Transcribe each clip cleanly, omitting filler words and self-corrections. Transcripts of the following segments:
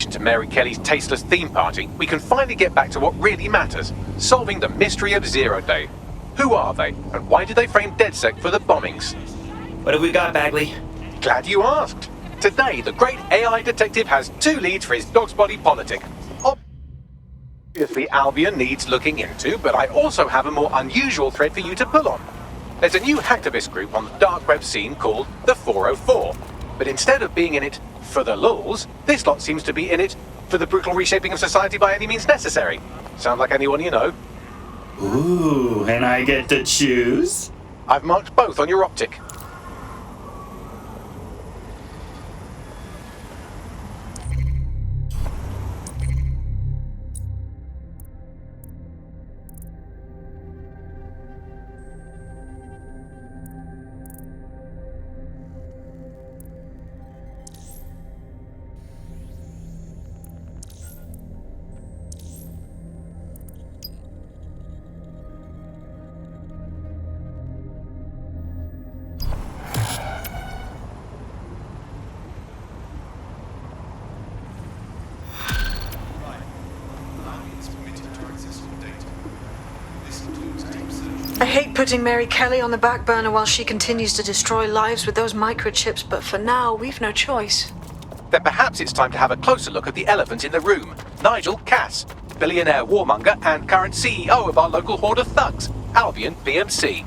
addition to Mary Kelly's tasteless theme party, we can finally get back to what really matters, solving the mystery of Zero Day. Who are they, and why did they frame DedSec for the bombings? What have we got, Bagley? Glad you asked. Today, the great AI detective has 2 leads for his dog's body politic. Obviously, Albion needs looking into, but I also have a more unusual thread for you to pull on. There's a new hacktivist group on the dark web scene called the 404, but instead of being in it for the lulz, this lot seems to be in it for the brutal reshaping of society by any means necessary. Sound like anyone you know? Ooh, and I get to choose? I've marked both on your optic. I hate putting Mary Kelly on the back burner while she continues to destroy lives with those microchips, but for now, we've no choice. Then perhaps it's time to have a closer look at the elephant in the room, Nigel Cass, billionaire warmonger and current CEO of our local horde of thugs, Albion PMC.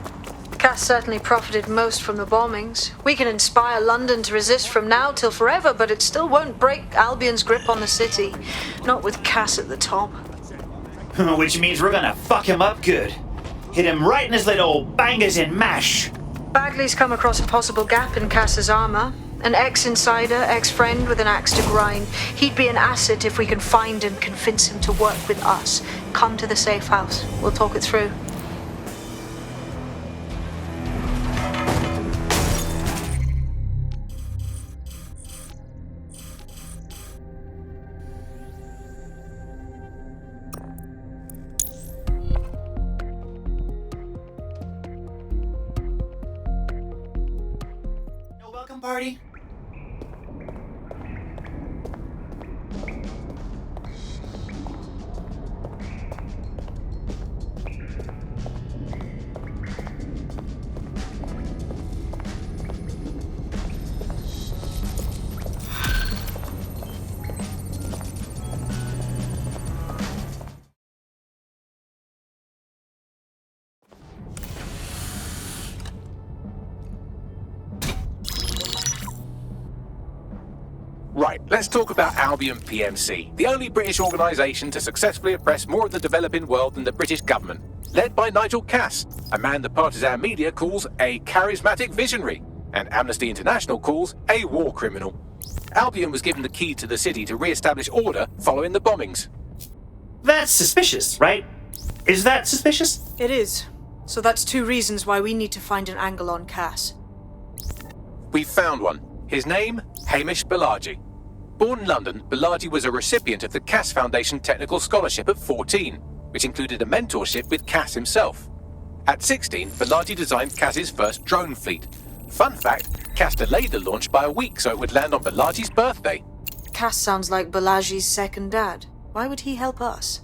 Cass certainly profited most from the bombings. We can inspire London to resist from now till forever, but it still won't break Albion's grip on the city. Not with Cass at the top. Which means we're gonna fuck him up good. Hit him right in his little bangers and mash. Bagley's come across a possible gap in Cass's armor. An ex-insider, ex-friend with an axe to grind. He'd be an asset if we can find and convince him to work with us. Come to the safe house. We'll talk it through. Welcome party. Right, let's talk about Albion PMC, the only British organisation to successfully oppress more of the developing world than the British government, led by Nigel Cass, a man the partisan media calls a charismatic visionary, and Amnesty International calls a war criminal. Albion was given the key to the city to re-establish order following the bombings. That's suspicious, right? Is that suspicious? It is. So that's 2 reasons why we need to find an angle on Cass. We've found one. His name, Hamish Bagi. Born in London, Bagi was a recipient of the Cass Foundation Technical Scholarship at 14, which included a mentorship with Cass himself. At 16, Bagi designed Cass's first drone fleet. Fun fact, Cass delayed the launch by a week so it would land on Bagi's birthday. Cass sounds like Balaji's second dad. Why would he help us?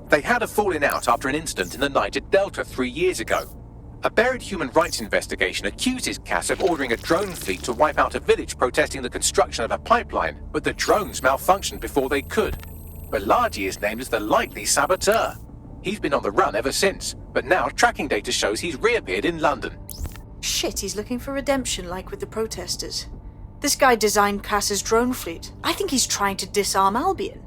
They had a falling out after an incident in the Niger Delta 3 years ago. A buried human rights investigation accuses Cass of ordering a drone fleet to wipe out a village protesting the construction of a pipeline, but the drones malfunctioned before they could. Bagi is named as the likely saboteur. He's been on the run ever since, but now tracking data shows he's reappeared in London. Shit, he's looking for redemption like with the protesters. This guy designed Cass's drone fleet. I think he's trying to disarm Albion.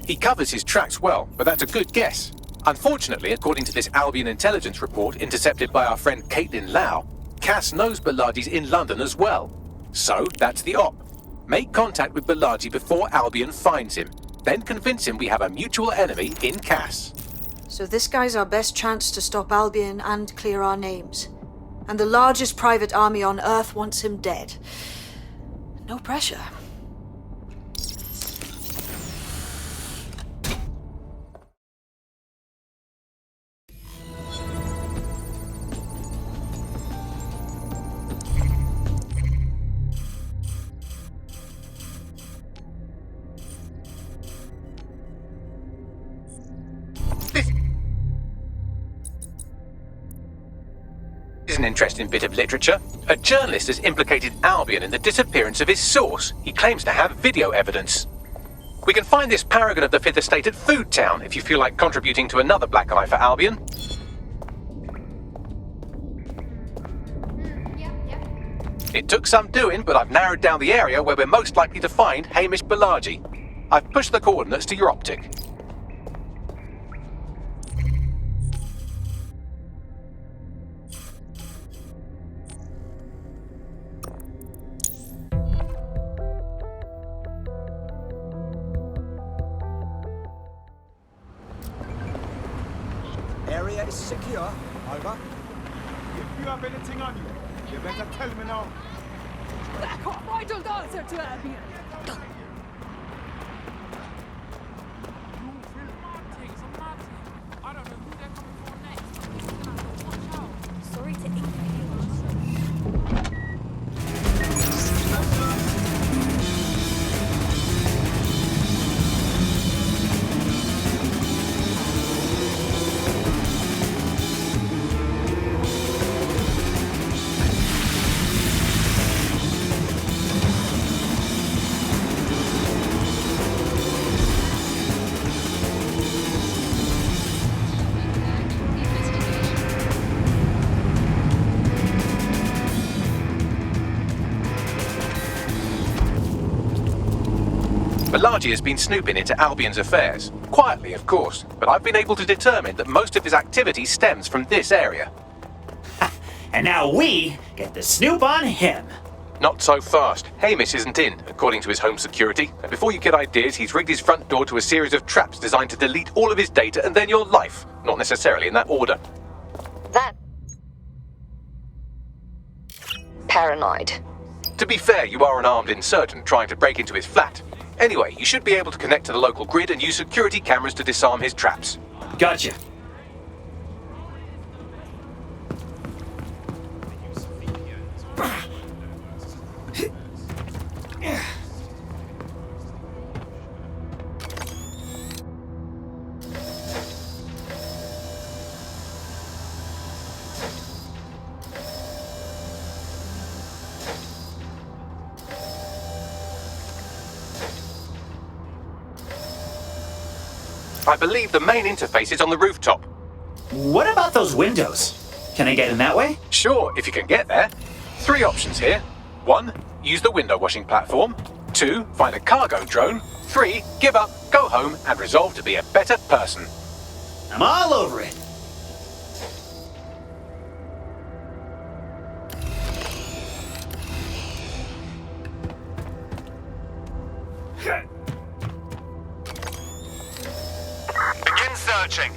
He covers his tracks well, but that's a good guess. Unfortunately, according to this Albion intelligence report intercepted by our friend Caitlin Lau, Cass knows Balaji's in London as well. So, that's the op. Make contact with Bagi before Albion finds him. Then convince him we have a mutual enemy in Cass. So this guy's our best chance to stop Albion and clear our names. And the largest private army on Earth wants him dead. No pressure. an interesting bit of literature. A journalist has implicated Albion in the disappearance of his source. He claims to have video evidence. We can find this paragon of the Fifth Estate at Food Town if you feel like contributing to another black eye for Albion. It took some doing, but I've narrowed down the area where we're most likely to find Hamish Bagi. I've pushed the coordinates to your optic. Area is secure. Over. If you have anything on you, you better tell me now. I don't answer to Albion. Sorry to inconvenience. Bagi has been snooping into Albion's affairs. Quietly, of course, but I've been able to determine that most of his activity stems from this area. And now we get the snoop on him. Not so fast. Hamish isn't in, according to his home security. And before you get ideas, he's rigged his front door to a series of traps designed to delete all of his data and then your life. Not necessarily in that order. That... paranoid. To be fair, you are an armed insurgent trying to break into his flat. Anyway, you should be able to connect to the local grid and use security cameras to disarm his traps. Gotcha. I believe the main interface is on the rooftop. What about those windows? Can I get in that way? Sure, if you can get there. 3 options here. 1, use the window washing platform. 2, find a cargo drone. 3, give up, go home, and resolve to be a better person. I'm all over it. Begin searching.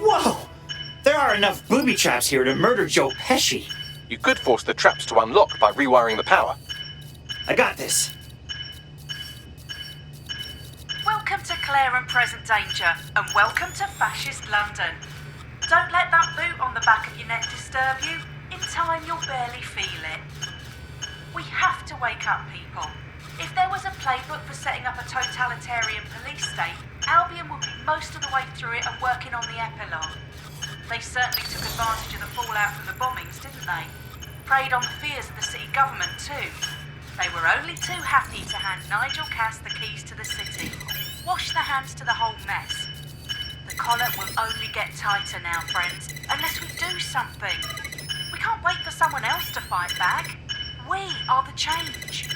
Whoa! There are enough booby traps here to murder Joe Pesci. You could force the traps to unlock by rewiring the power. I got this. Welcome to Claire and Present Danger, and welcome to Fascist London. Don't let that boot on the back of your neck disturb you. In time, you'll barely feel it. We have to wake up, people. If there was a playbook for setting up a totalitarian police state, Albion would be most of the way through it and working on the epilogue. They certainly took advantage of the fallout from the bombings, didn't they? Preyed on the fears of the city government, too. They were only too happy to hand Nigel Cass the keys to the city. Wash their hands to the whole mess. The collar will only get tighter now, friends, unless we do something. We can't wait for someone else to fight back. We are the change.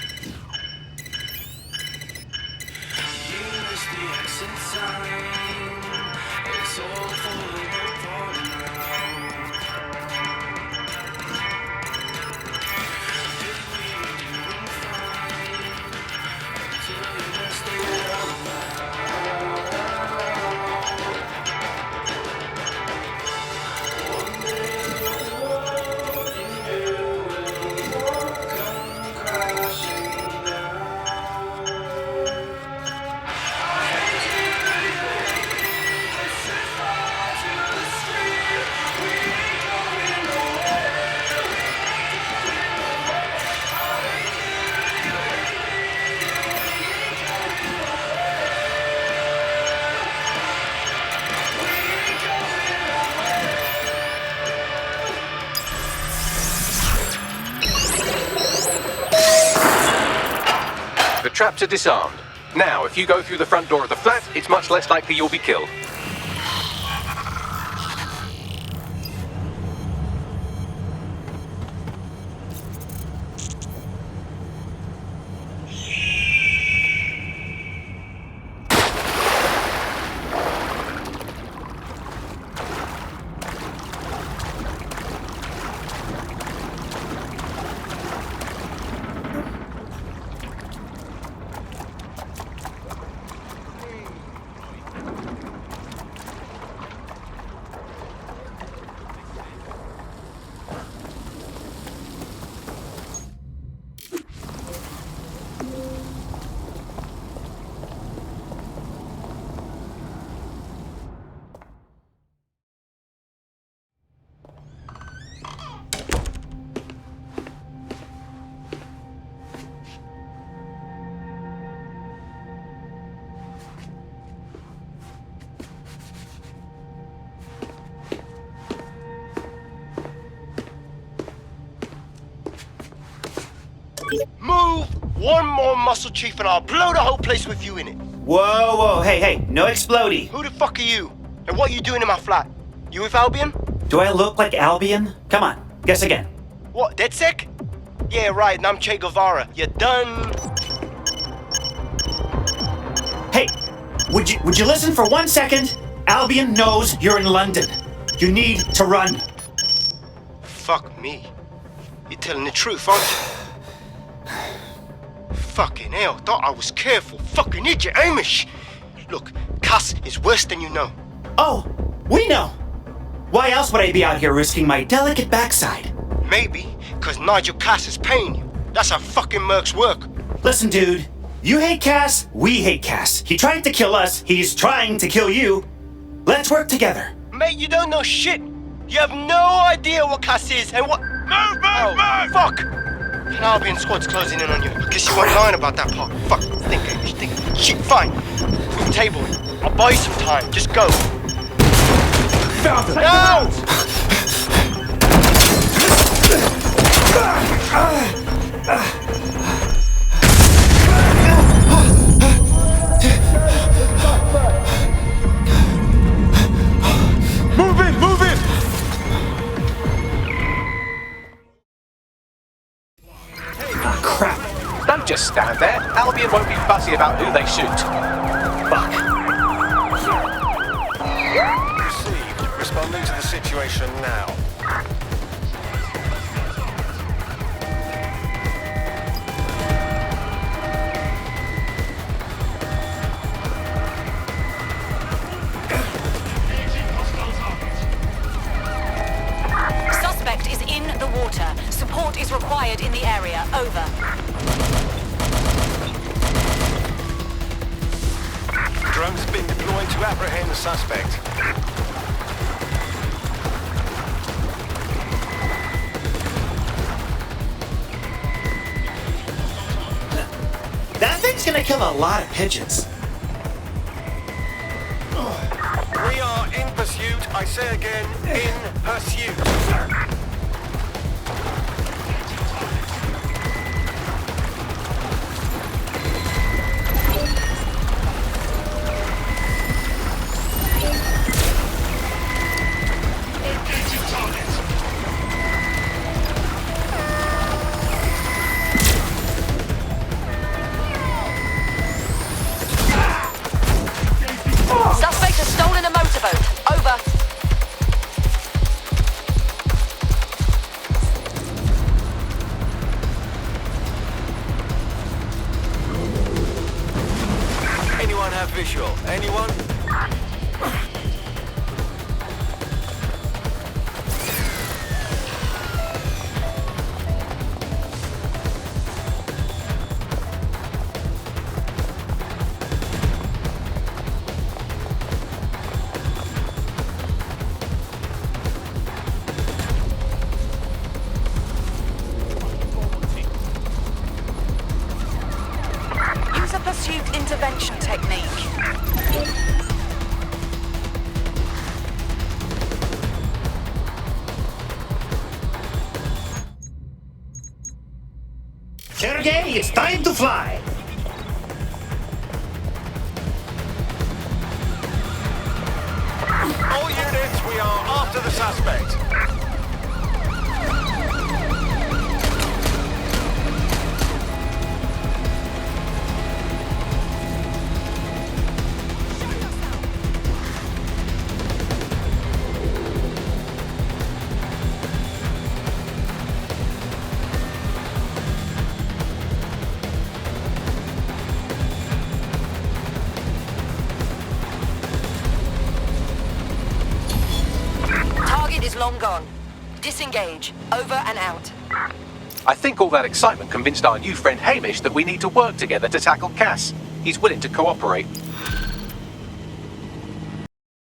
The traps are disarmed. Now, if you go through the front door of the flat, it's much less likely you'll be killed. Move one more muscle chief and I'll blow the whole place with you in it. Whoa, whoa, hey, no explodey. Who the fuck are you? And what are you doing in my flat? You with Albion? Do I look like Albion? Come on, guess again. What, DedSec? Yeah, right, and I'm Che Guevara. You done? Hey, would you listen for 1 second? Albion knows you're in London. You need to run. Fuck me. You're telling the truth, aren't you? Fucking hell, thought I was careful. Fucking idiot, Hamish! Look, Cass is worse than you know. Oh, we know. Why else would I be out here risking my delicate backside? Maybe, because Nigel Cass is paying you. That's how fucking mercs work. Listen, dude. You hate Cass, we hate Cass. He tried to kill us, he's trying to kill you. Let's work together. Mate, you don't know shit. You have no idea what Cass is and what... Move! Fuck! An Albion squad's closing in on you. I guess you weren't lying about that part. Fuck. Think, Hamish, think. Shit, fine. Move the table. I'll buy you some time. Just go. Found him! No! Move in! Crap. Don't just stand there. Albion won't be fussy about who they shoot. Fuck. Received. Responding to the situation now. Suspect is in the water. Support is required in the area. Over. Drones have been deployed to apprehend the suspect. That thing's gonna kill a lot of pigeons. We are in pursuit. I say again, in pursuit. Okay, it's time to fly. All units, we are after the suspect. Target is long gone. Disengage. Over and out. I think all that excitement convinced our new friend Hamish that we need to work together to tackle Cass. He's willing to cooperate.